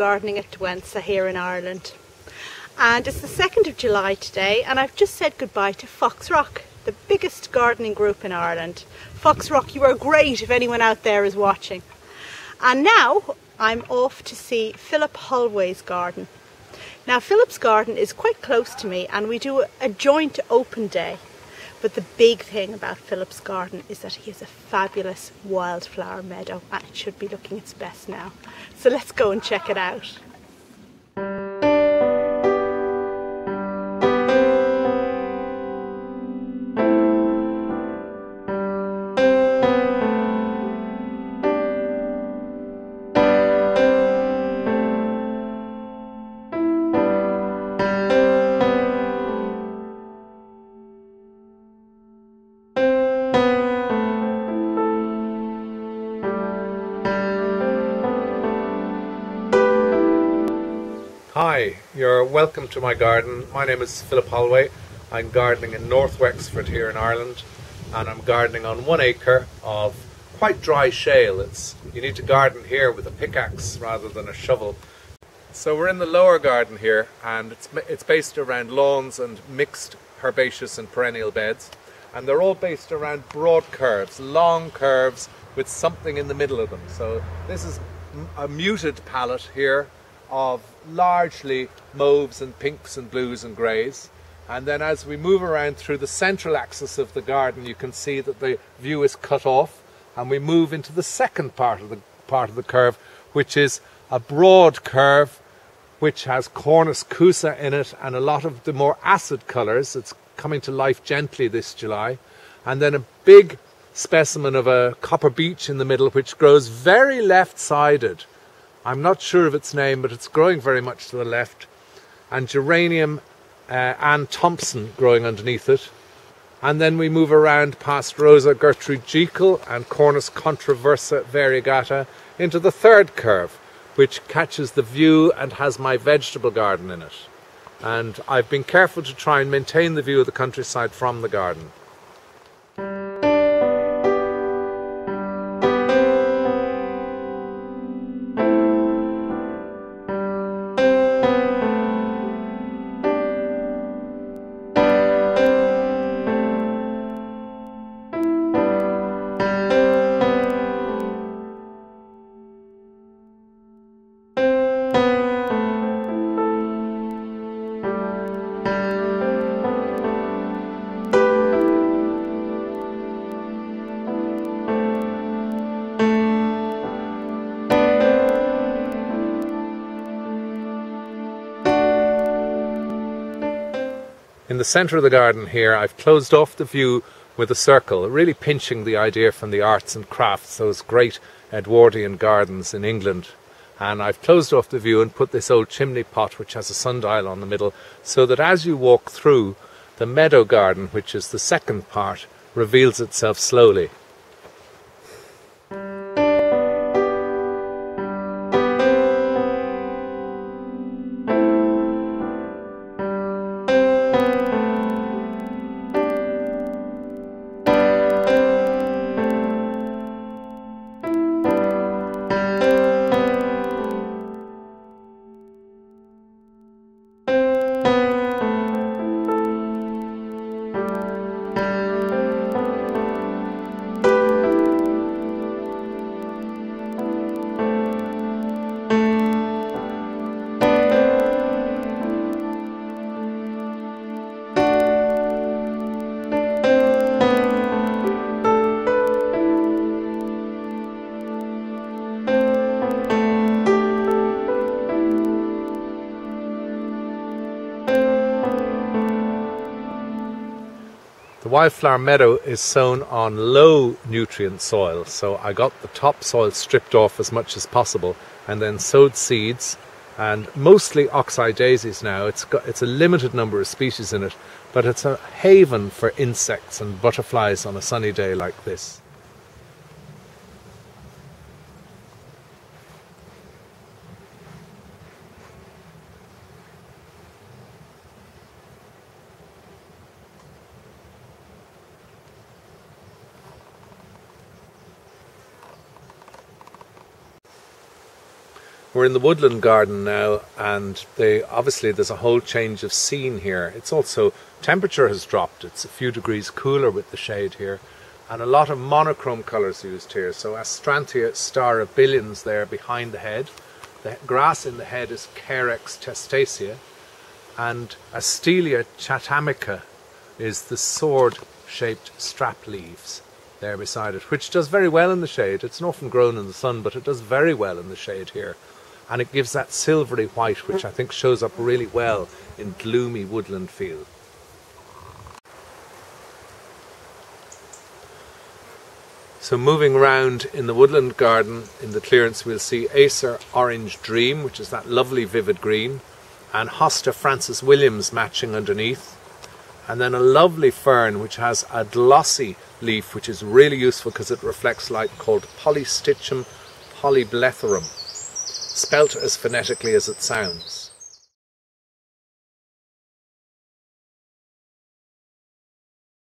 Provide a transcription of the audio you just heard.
gardening at Douentza here in Ireland. And it's the 2nd of July today, and I've just said goodbye to Foxrock, the biggest gardening group in Ireland. Foxrock, you are great if anyone out there is watching. And now I'm off to see Philip Hollwey's garden. Now Philip's garden is quite close to me and we do a joint open day. But the big thing about Philip's garden is that he has a fabulous wildflower meadow and it should be looking its best now. So let's go and check it out. Hi, you're welcome to my garden. My name is Philip Hollwey. I'm gardening in North Wexford here in Ireland, and I'm gardening on 1 acre of quite dry shale. You need to garden here with a pickaxe rather than a shovel. So we're in the lower garden here, and it's based around lawns and mixed herbaceous and perennial beds, and they're all based around broad curves, long curves with something in the middle of them. So this is a muted palette here of largely mauves and pinks and blues and greys, and then as we move around through the central axis of the garden you can see that the view is cut off, and we move into the second part of the curve, which is a broad curve which has Cornus cusa in it and a lot of the more acid colours. It's coming to life gently this July, and then a big specimen of a copper beech in the middle which grows very left-sided. I'm not sure of its name, but it's growing very much to the left. And geranium Anne Thompson growing underneath it. And then we move around past Rosa Gertrude Jekyll and Cornus controversa variegata into the third curve, which catches the view and has my vegetable garden in it. And I've been careful to try and maintain the view of the countryside from the garden. In the centre of the garden here, I've closed off the view with a circle, really pinching the idea from the arts and crafts, those great Edwardian gardens in England. And I've closed off the view and put this old chimney pot which has a sundial on the middle, so that as you walk through, the meadow garden, which is the second part, reveals itself slowly. The Wildflower Meadow is sown on low nutrient soil, so I got the topsoil stripped off as much as possible and then sowed seeds, and mostly oxeye daisies now. It's a limited number of species in it, but it's a haven for insects and butterflies on a sunny day like this. We're in the woodland garden now, and obviously there's a whole change of scene here. It's also, temperature has dropped. It's a few degrees cooler with the shade here, and a lot of monochrome colours used here. So Astrantia star of billions there behind the head. The grass in the head is Carex testacea, and Astelia chatamica is the sword-shaped strap leaves there beside it, which does very well in the shade. It's often grown in the sun, but it does very well in the shade here. And it gives that silvery white, which I think shows up really well in gloomy woodland feel. So moving around in the woodland garden, in the clearance, we'll see Acer Orange Dream, which is that lovely vivid green, and Hosta Francis Williams matching underneath. And then a lovely fern which has a glossy leaf, which is really useful because it reflects light, called Polystichum polybletharum, spelt as phonetically as it sounds.